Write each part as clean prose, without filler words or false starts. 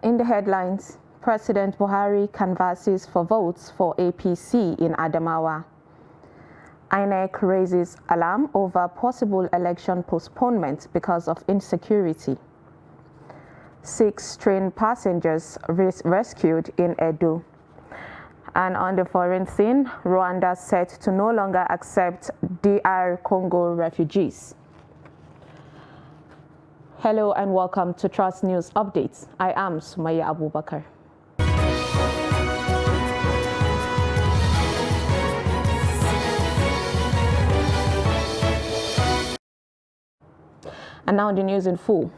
In the headlines, President Buhari canvasses for votes for APC in Adamawa. INEC raises alarm over possible election postponement because of insecurity. 6 train passengers rescued in Edo. And on the foreign scene, Rwanda set to no longer accept DR Congo refugees. Hello and welcome to Trust News Updates. I am Sumaya Abubakar. And now the news in full.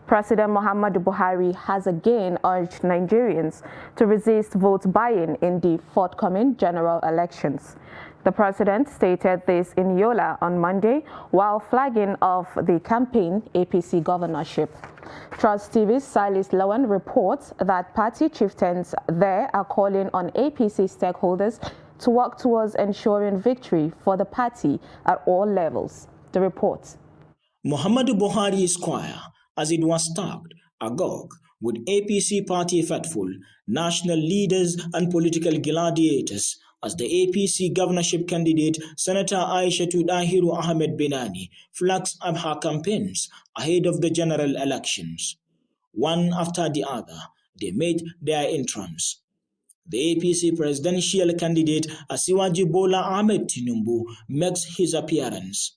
President Muhammadu Buhari has again urged Nigerians to resist vote buying in the forthcoming general elections. The president stated this in Yola on Monday while flagging off the campaign APC governorship. Trust TV's Silas Lawan reports that party chieftains there are calling on APC stakeholders to work towards ensuring victory for the party at all levels. The report. Muhammadu Buhari Esquire, as it was tagged, agog with APC party faithful, national leaders and political gladiators as the APC governorship candidate Senator Aishatu Dahiru Ahmed Binani flags up her campaigns ahead of the general elections. One after the other, they made their entrance. The APC presidential candidate Asiwaju Bola Ahmed Tinubu makes his appearance.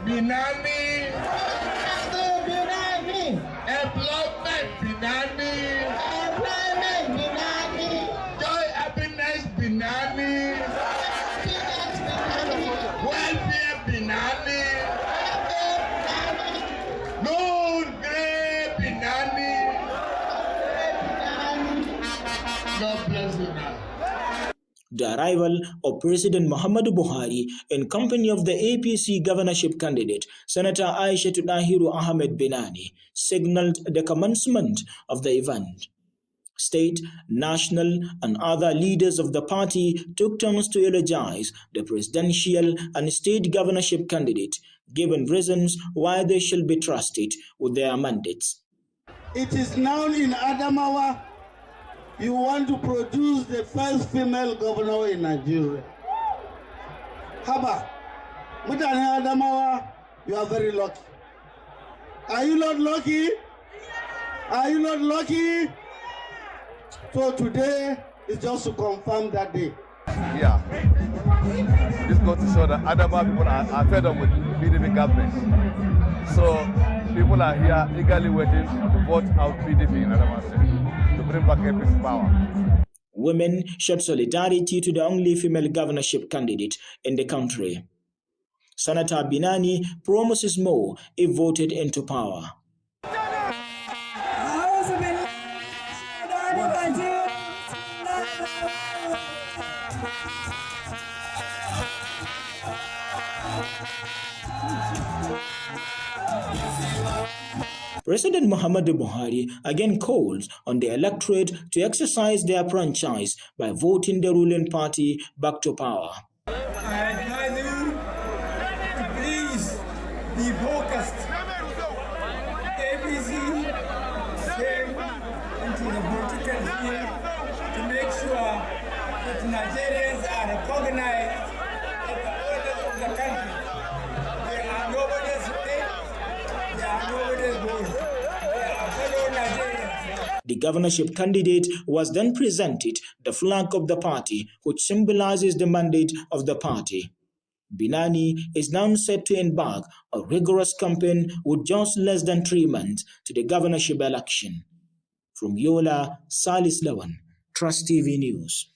Binani, employment Binani, joy happiness Binani, welfare Binani, no grey Binani. God bless you now. The arrival of President Muhammadu Buhari in company of the APC governorship candidate, Senator Aishatu Dahiru Ahmed Binani, signaled the commencement of the event. State, national, and other leaders of the party took turns to eulogize the presidential and state governorship candidate, given reasons why they should be trusted with their mandates. It is now in Adamawa. You want to produce the first female governor in Nigeria. Haba, Mutane Adamawa, you are very lucky. Are you not lucky? Are you not lucky? So today is just to confirm that day. Yeah. This goes to show that Adamawa people are fed up with PDP government. So people are here eagerly waiting to vote out PDP in Adamawa State. Bring back APC power. Women showed solidarity to the only female governorship candidate in the country. Senator Binani promises more if voted into power. President Muhammadu Buhari again calls on the electorate to exercise their franchise by voting the ruling party back to power. I advise you to please be focused. APC came into the political field to make sure that Nigerians are recognized as the owners of the country. They are nobody's state, they are nobody's boy. The governorship candidate was then presented the flag of the party, which symbolizes the mandate of the party. Binani is now set to embark a rigorous campaign with just less than 3 months to the governorship election. From Yola, Silas Lawan, Trust TV News.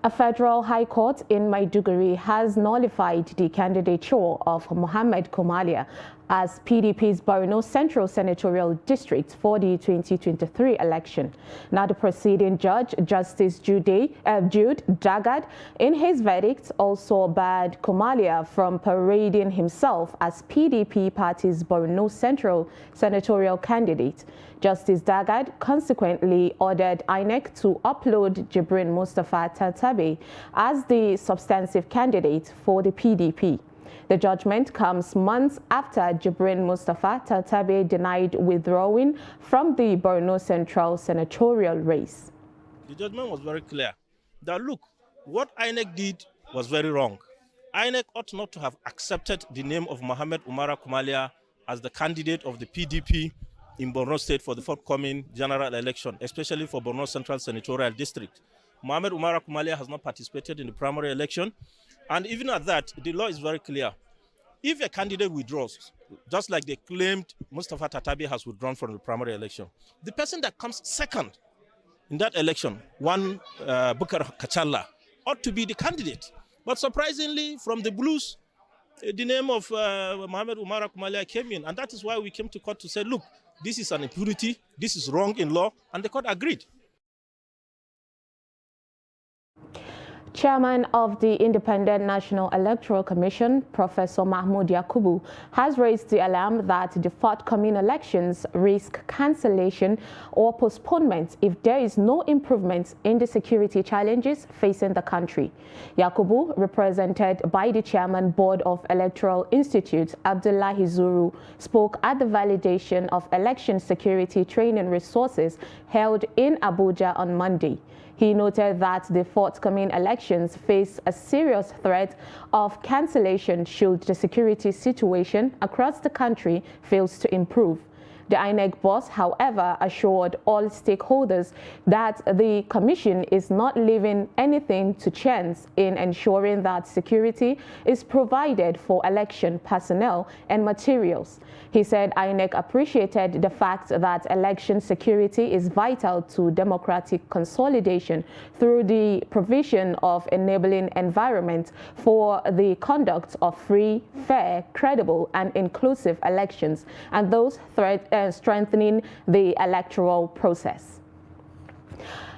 A federal high court in Maiduguri has nullified the candidature of Mohammed Kumalia as PDP's Borno Central Senatorial District for the 2023 election. Now, the proceeding judge, Justice Jude Dagad, in his verdict also barred Kumalia from parading himself as PDP party's Borno Central Senatorial candidate. Justice Dagad consequently ordered INEC to upload Jibrin Mustafa Tantabe as the substantive candidate for the PDP. The judgment comes months after Jibrin Mustafa Tantabe denied withdrawing from the Borno Central senatorial race. The judgment was very clear that, look, what INEC did was very wrong. INEC ought not to have accepted the name of Mohammed Umara Kumalia as the candidate of the PDP in Borno State for the forthcoming general election, especially for Borno Central Senatorial District. Mohammed Umara Kumalia has not participated in the primary election, and even at that, the law is very clear. If a candidate withdraws, just like they claimed Mustafa Tantabe has withdrawn from the primary election, the person that comes second in that election, Bukar Kachalla, ought to be the candidate. But surprisingly, from the blues, the name of Mohammed Umara Kumalia came in, and that is why we came to court to say, look, this is an impurity, this is wrong in law, and the court agreed. Chairman of the Independent National Electoral Commission, Professor Mahmoud Yakubu, has raised the alarm that the forthcoming elections risk cancellation or postponement if there is no improvement in the security challenges facing the country. Yakubu, represented by the Chairman Board of Electoral Institute, Abdullahi Zuru, spoke at the validation of election security training resources held in Abuja on Monday. He noted that the forthcoming elections face a serious threat of cancellation should the security situation across the country fails to improve. The INEC boss, however, assured all stakeholders that the Commission is not leaving anything to chance in ensuring that security is provided for election personnel and materials. He said INEC appreciated the fact that election security is vital to democratic consolidation through the provision of enabling environment for the conduct of free, fair, credible, and inclusive elections, and those strengthening the electoral process.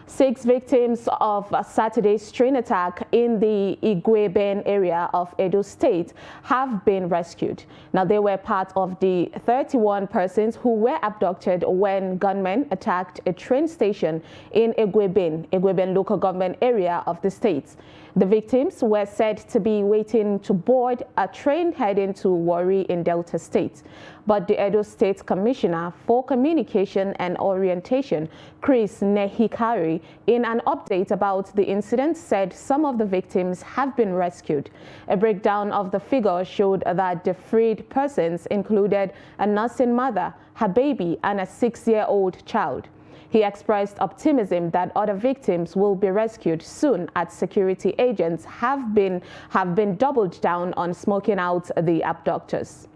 6 victims of Saturday's train attack in the Igweben area of Edo State have been rescued. Now, they were part of the 31 persons who were abducted when gunmen attacked a train station in Igweben local government area of the state. The victims were said to be waiting to board a train heading to Warri in Delta State. But the Edo State Commissioner for Communication and Orientation, Chris Nehikari, in an update about the incident, said some of the victims have been rescued. A breakdown of the figure showed that the freed persons included a nursing mother, her baby, and a 6-year-old child. He expressed optimism that other victims will be rescued soon, as security agents have been doubled down on smoking out the abductors.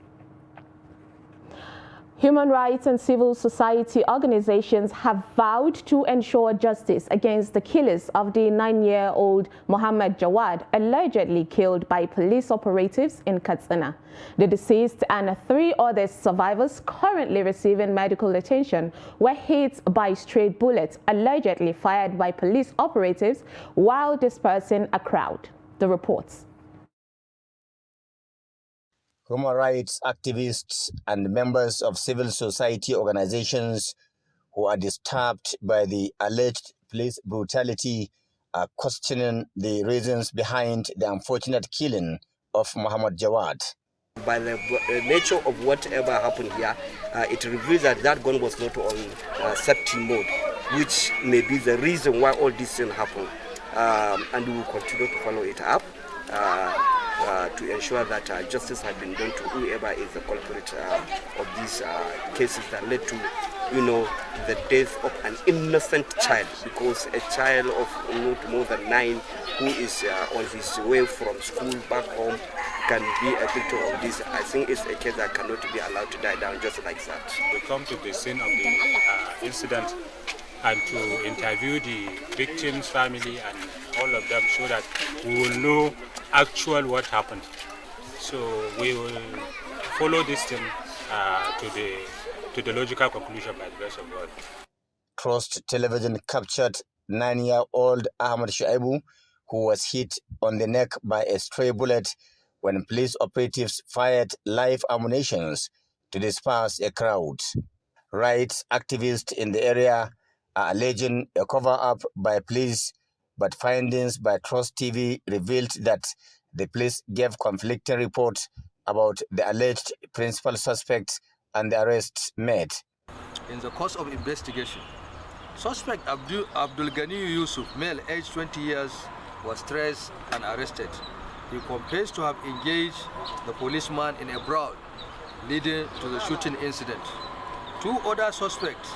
Human rights and civil society organizations have vowed to ensure justice against the killers of the 9-year-old Mohammed Jawad, allegedly killed by police operatives in Katsina. The deceased and 3 other survivors currently receiving medical attention were hit by stray bullets allegedly fired by police operatives while dispersing a crowd. The reports. Human rights activists and members of civil society organizations who are disturbed by the alleged police brutality are questioning the reasons behind the unfortunate killing of Mohammed Jawad. By the nature of whatever happened here, it reveals that that gun was not on safety mode, which may be the reason why all this thing happened. And we will continue to follow it up. To ensure that justice has been done to whoever is the culprit of these cases that led to, the death of an innocent child, because a child of not more than 9 who is on his way from school back home can be a victim of this. I think it's a case that cannot be allowed to die down just like that. We come to the scene of the incident and to interview the victim's family and all of them so that we will know actual what happened. So we will follow this thing to the logical conclusion by the grace of God. Trust Television captured 9-year-old Ahmad Shaibu, who was hit on the neck by a stray bullet when police operatives fired live ammunition to disperse a crowd. Rights activists in the area are alleging a cover-up by police, but findings by Trust TV revealed that the police gave conflicting reports about the alleged principal suspect and the arrests made. In the course of investigation, suspect Abdul Ghani Yusuf, male, aged 20 years, was traced and arrested. He confessed to have engaged the policeman in a brawl, leading to the shooting incident. Two other suspects,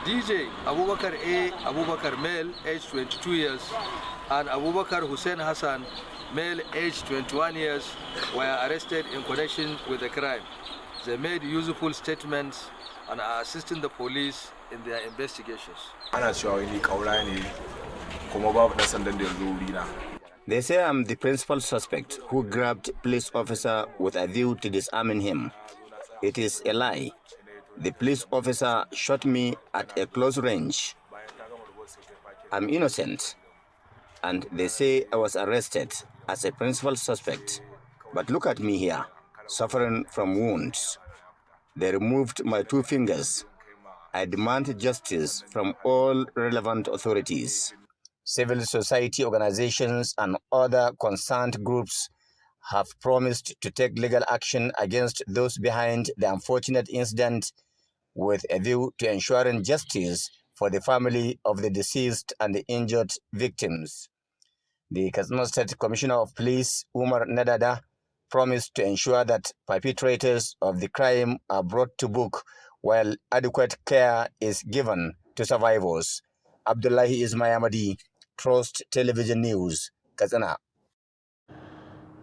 DJ Abubakar A. Abubakar, male, aged 22 years, and Abubakar Hussein Hassan, male, aged 21 years, were arrested in connection with the crime. They made useful statements and are assisting the police in their investigations. They say I'm the principal suspect who grabbed police officer with a view to disarming him. It is a lie. The police officer shot me at a close range. I'm innocent. And they say I was arrested as a principal suspect. But look at me here, suffering from wounds. They removed my 2 fingers. I demand justice from all relevant authorities. Civil society organizations and other concerned groups have promised to take legal action against those behind the unfortunate incident with a view to ensuring justice for the family of the deceased and the injured victims. The Katsina State Commissioner of Police, Umar Nadada, promised to ensure that perpetrators of the crime are brought to book while adequate care is given to survivors. Abdullahi Ismayamadi, Trust Television News, Katsina.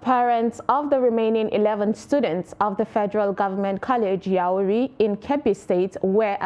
Parents of the remaining 11 students of the Federal Government College Yauri in Kebbi State who were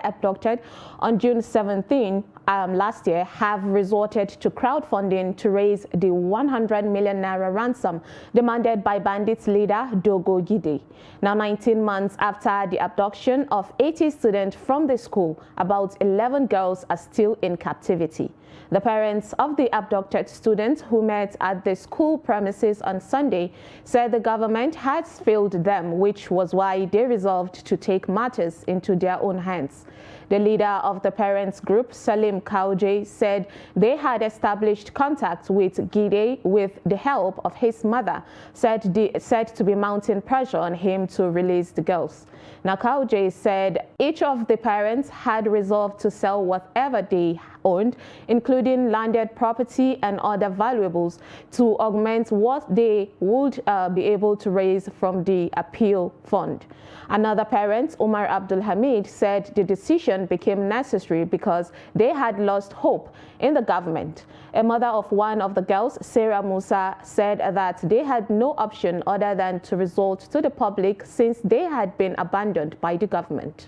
abducted on June 17 last year have resorted to crowdfunding to raise the 100 million naira ransom demanded by bandits leader Dogo Gide. Now 19 months after the abduction of 80 students from the school, about 11 girls are still in captivity. The parents of the abducted students who met at the school premises on Sunday said the government has failed them, which was why they resolved to take matters into their own hands. The leader of the parents group, Salim Kauje, said they had established contact with Gide with the help of his mother, said to be mounting pressure on him to release the girls. Now, Kauje said each of the parents had resolved to sell whatever they owned, including landed property and other valuables, to augment what they would be able to raise from the appeal fund. Another parent, Umar Abdul Hamid, said the decision became necessary because they had lost hope in the government. A mother of one of the girls, Sarah Musa, said that they had no option other than to resort to the public since they had been abandoned by the government.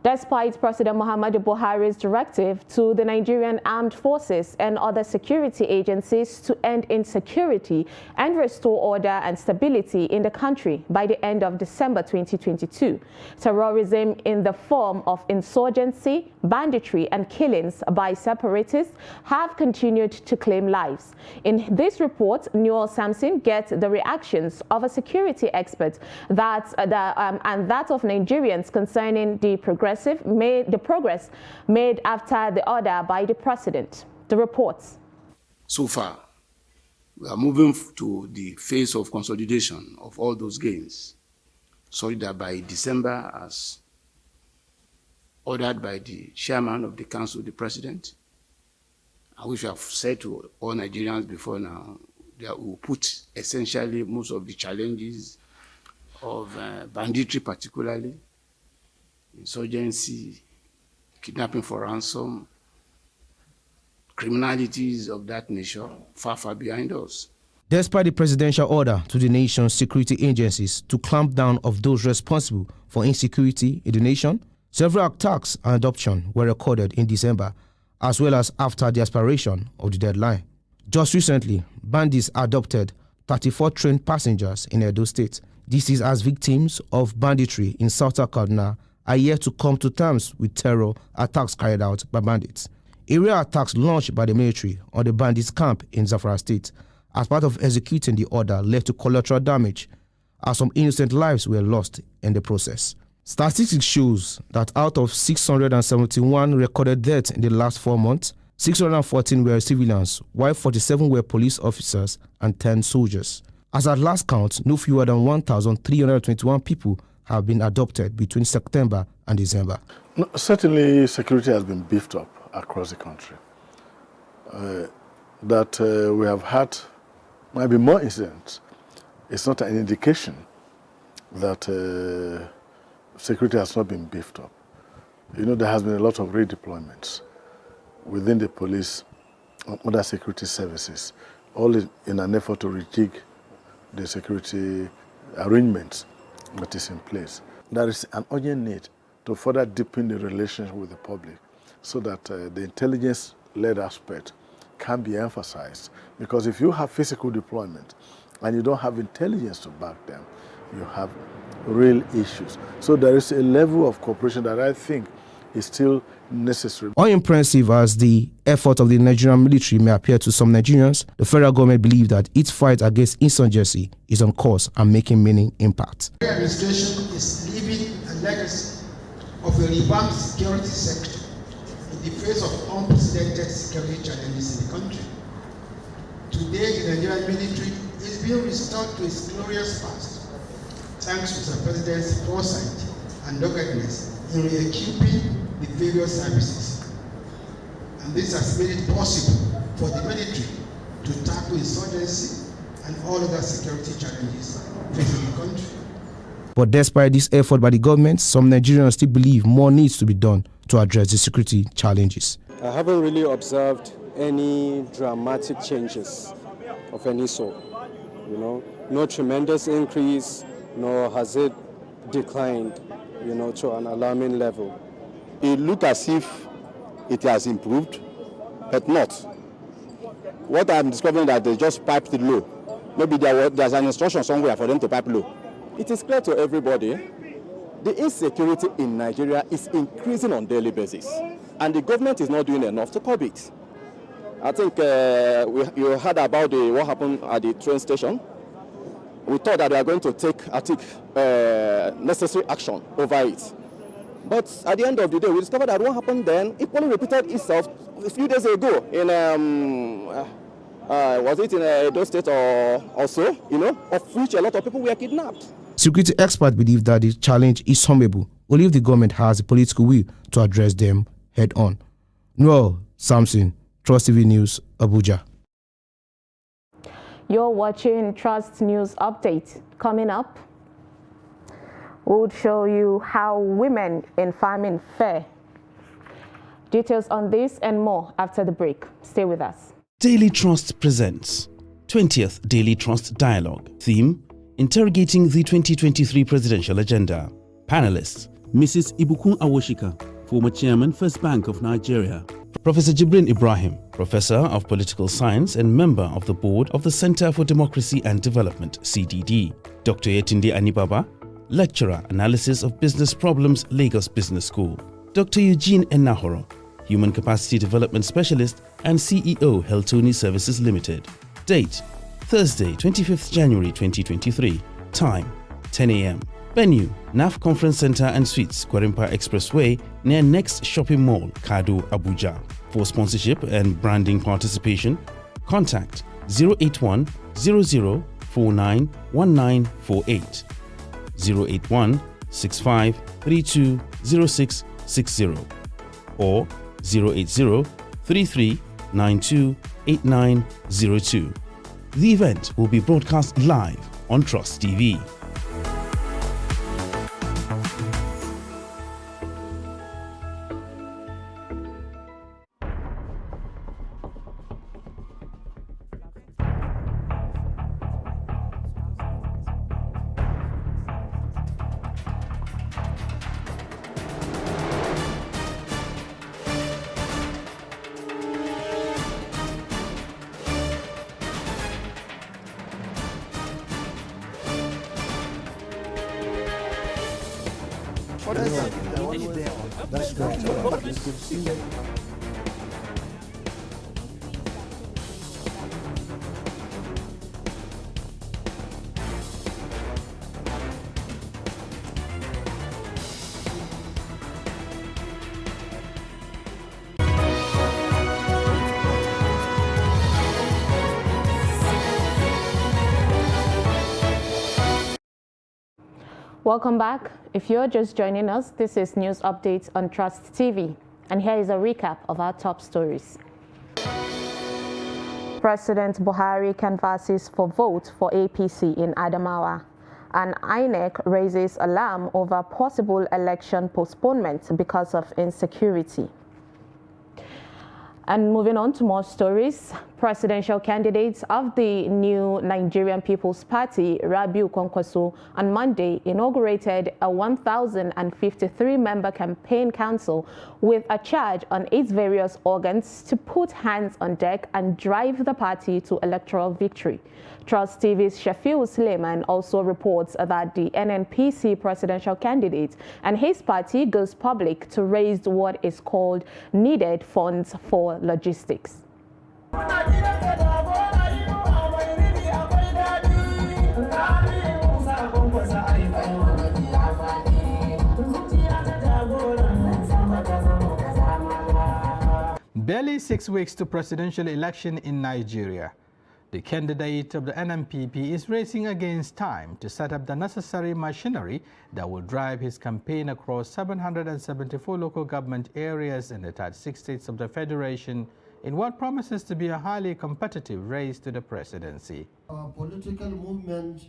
Despite President Muhammadu Buhari's directive to the Nigerian Armed Forces and other security agencies to end insecurity and restore order and stability in the country by the end of December 2022, terrorism in the form of insurgency, banditry, and killings by separatists have continued to claim lives. In this report, Newell Sampson gets the reactions of a security expert and that of Nigerians concerning the progress made after the order by the president. The reports. So far, we are moving to the phase of consolidation of all those gains, so that by December, as ordered by the chairman of the council, the president, which we have said to all Nigerians before now, that will put essentially most of the challenges of banditry, particularly insurgency, kidnapping for ransom, criminalities of that nature, far, far behind us. Despite the presidential order to the nation's security agencies to clamp down on those responsible for insecurity in the nation, several attacks and abductions were recorded in December, as well as after the expiration of the deadline. Just recently, bandits abducted 34 train passengers in Edo State. This is as victims of banditry in Southern Kaduna are yet to come to terms with terror attacks carried out by bandits. Area attacks launched by the military on the bandits' camp in Zamfara State as part of executing the order led to collateral damage as some innocent lives were lost in the process. Statistics shows that out of 671 recorded deaths in the last 4 months, 614 were civilians, while 47 were police officers and 10 soldiers. As at last count, no fewer than 1,321 people have been adopted between September and December. No, certainly, security has been beefed up across the country. We have had maybe more incidents. It's not an indication that security has not been beefed up. You know, there has been a lot of redeployments within the police and other security services, all in an effort to rejig the security arrangements that is in place. There is an urgent need to further deepen the relationship with the public so that the intelligence-led aspect can be emphasized. Because if you have physical deployment and you don't have intelligence to back them, you have real issues. So there is a level of cooperation that I think is still necessary. Unimpressive as the effort of the Nigerian military may appear to some Nigerians, the federal government believes that its fight against insurgency is on course and making meaningful impact. The administration is leaving a legacy of a revamped security sector in the face of unprecedented security challenges in the country. Today, the Nigerian military is being restored to its glorious past, thanks to the President's foresight and doggedness in re-equipping the various services. And this has made it possible for the military to tackle insurgency and all other security challenges facing the country. But despite this effort by the government, some Nigerians still believe more needs to be done to address the security challenges. I haven't really observed any dramatic changes of any sort. You know, no tremendous increase, nor has it declined, you know, to an alarming level. It looks as if it has improved, but not. What I'm discovering that they just piped it low. Maybe there's an instruction somewhere for them to pipe low. It is clear to everybody, the insecurity in Nigeria is increasing on a daily basis, and the government is not doing enough to curb it. I think you heard about what happened at the train station. We thought that they are going to take necessary action over it. But at the end of the day, we discovered that what happened then, it only repeated itself a few days ago in, was it in Edo State or so, you know, of which a lot of people were kidnapped. Security experts believe that the challenge is solvable only if the government has the political will to address them head on. Noel Samson, Trust TV News, Abuja. You're watching Trust News Update. Coming up, we'll show you how women in farming fare. Details on this and more after the break. Stay with us. Daily Trust presents 20th Daily Trust Dialogue. Theme: Interrogating the 2023 Presidential Agenda. Panelists: Mrs. Ibukun Awoshika, former Chairman, First Bank of Nigeria. Professor Jibrin Ibrahim, Professor of Political Science and member of the Board of the Center for Democracy and Development, CDD. Dr. Yetunde Anibaba, Lecturer, Analysis of Business Problems, Lagos Business School. Dr. Eugene Enahoro, Human Capacity Development Specialist and CEO, Heltoni Services Limited. Date: Thursday, 25th January 2023. Time: 10 a.m. Venue: NAF Conference Center and Suites, Gwarimpa Expressway, near Next Shopping Mall, Kado, Abuja. For sponsorship and branding participation, contact 081 00 49 1948, 081 65 32 0660, or 080 33 92 8902. The event will be broadcast live on Trust TV. That's great. It's good to see you. Welcome back. If you're just joining us, this is News Updates on Trust TV. And here is a recap of our top stories. President Buhari canvasses for vote for APC in Adamawa. And INEC raises alarm over possible election postponement because of insecurity. And moving on to more stories, presidential candidates of the new Nigerian People's Party, Rabiu Kwankwaso, on Monday inaugurated a 1,053-member campaign council with a charge on its various organs to put hands on deck and drive the party to electoral victory. Trust TV's Shafiu Suleiman also reports that the NNPC presidential candidate and his party goes public to raise what is called needed funds for logistics. Barely 6 weeks to presidential election in Nigeria. The candidate of the NNPP is racing against time to set up the necessary machinery that will drive his campaign across 774 local government areas in the 36 states of the Federation in what promises to be a highly competitive race to the presidency. Our political movement,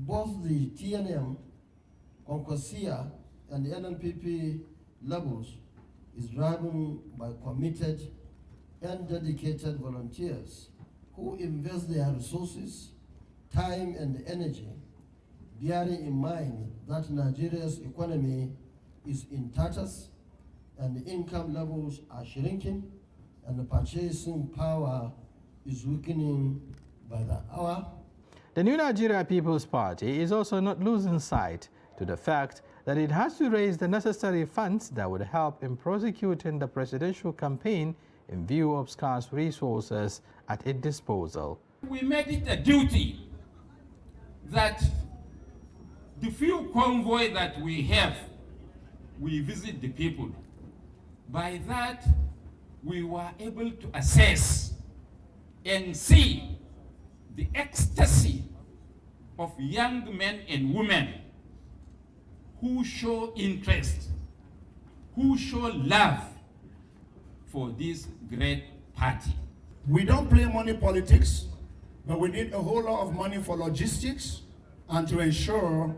both the TNM, Onkosia, and the NNPP levels, is driven by committed and dedicated volunteers who invest their resources, time, and energy, bearing in mind that Nigeria's economy is in tatters and the income levels are shrinking and the purchasing power is weakening by the hour. The New Nigeria People's Party is also not losing sight to the fact that it has to raise the necessary funds that would help in prosecuting the presidential campaign in view of scarce resources at its disposal. We made it a duty that the few convoy that we have, we visit the people. By that, we were able to assess and see the ecstasy of young men and women who show interest, who show love for this great party. We don't play money politics, but we need a whole lot of money for logistics and to ensure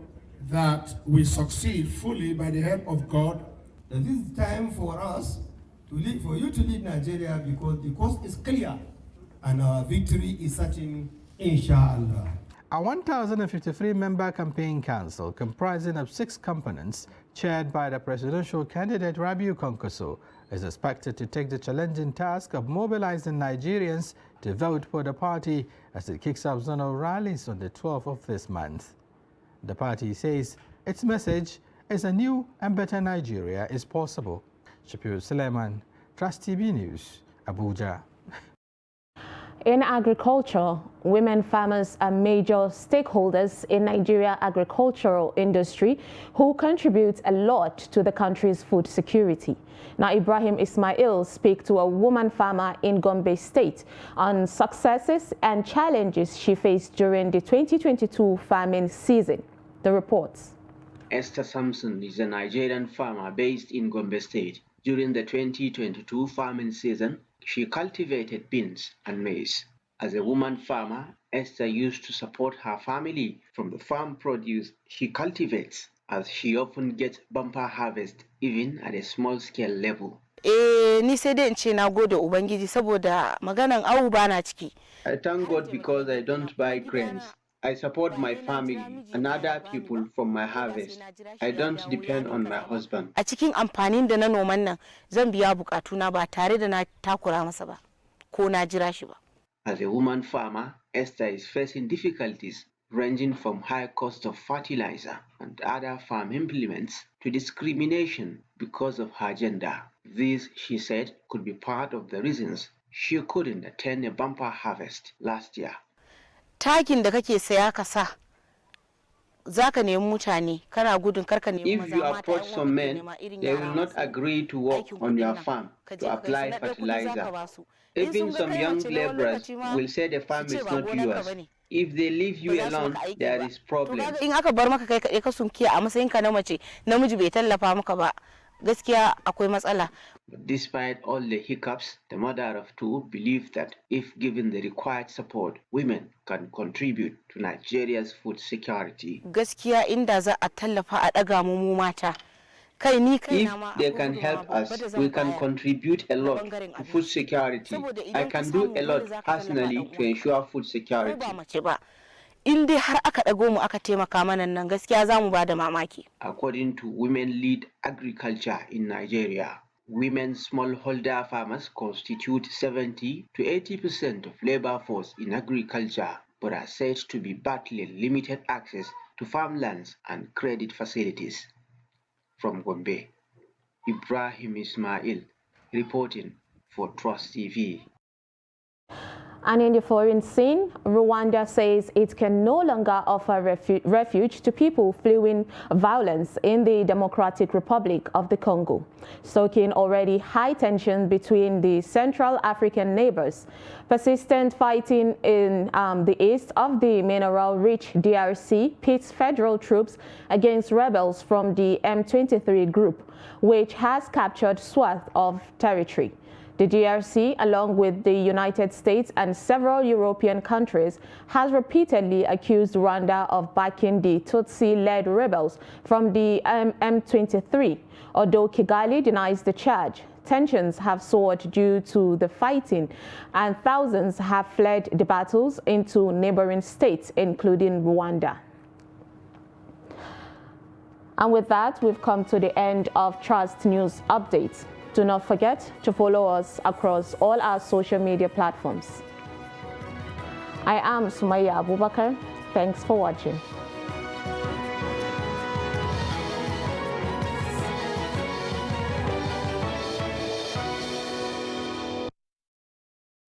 that we succeed fully by the help of God. This is time for us to lead, for you to lead Nigeria, because the course is clear and our victory is certain, inshallah. A 1,053-member campaign council comprising of 6 components, chaired by the presidential candidate Rabiu Kwankwaso, is expected to take the challenging task of mobilizing Nigerians to vote for the party as it kicks off zonal rallies on the 12th of this month. The party says its message is a new and better Nigeria is possible. Shafiu Suleiman, Trust TV News, Abuja. In agriculture, women farmers are major stakeholders in Nigeria's agricultural industry who contribute a lot to the country's food security. Now, Ibrahim Ismail speaks to a woman farmer in Gombe State on successes and challenges she faced during the 2022 farming season. The reports. Esther Sampson is a Nigerian farmer based in Gombe State. During the 2022 farming season, she cultivated beans and maize. As a woman farmer, Esther used to support her family from the farm produce she cultivates, as she often gets bumper harvest even at a small scale level. Ni sai dai in ce na gode Ubangiji saboda maganan awu bana ciki. I thank God because I don't buy grains. I support my family and other people from my harvest. I don't depend on my husband. A cikin amfanin da na noman nan zan biya bukatuna ba tare da na takura masa ba ko na jira shi ba. As a woman farmer, Esther is facing difficulties ranging from high cost of fertilizer and other farm implements to discrimination because of her gender. This, she said, could be part of the reasons she couldn't attend a bumper harvest last year. Takin da kake saya ka sa zaka nemi mutane kana gudun karka nemi maza. If you approach some men, they will not agree to work on your farm to apply fertilizer. Even some young laborers will say the farm is not yours. If they leave you alone, there is problem. In aka bar maka kai kaɗai ka sunkiya a matsayinka na mace, namiji bai tallafa maka ba, gaskiya akwai matsala. Despite all the hiccups, the mother of two believes that if given the required support, women can contribute to Nigeria's food security. Gaskiya inda za a tallafa a ɗaga mu mata. If they can help us, we can contribute a lot to food security. I can do a lot personally to ensure food security. According to Women Lead Agriculture in Nigeria, women smallholder farmers constitute 70 to 80% of labor force in agriculture, but are said to be battling limited access to farmlands and credit facilities. From Gombe, Ibrahim Ismail reporting for Trust TV. And in the foreign scene, Rwanda says it can no longer offer refuge to people fleeing violence in the Democratic Republic of the Congo, stoking already high tension between the Central African neighbors. Persistent fighting in the east of the mineral-rich DRC pits federal troops against rebels from the M23 group, which has captured swath of territory. The DRC, along with the United States and several European countries, has repeatedly accused Rwanda of backing the Tutsi-led rebels from the M23. Although Kigali denies the charge, tensions have soared due to the fighting, and thousands have fled the battles into neighboring states, including Rwanda. And with that, we've come to the end of Trust News Updates. Do not forget to follow us across all our social media platforms. I am Sumaya Abubakar. Thanks for watching.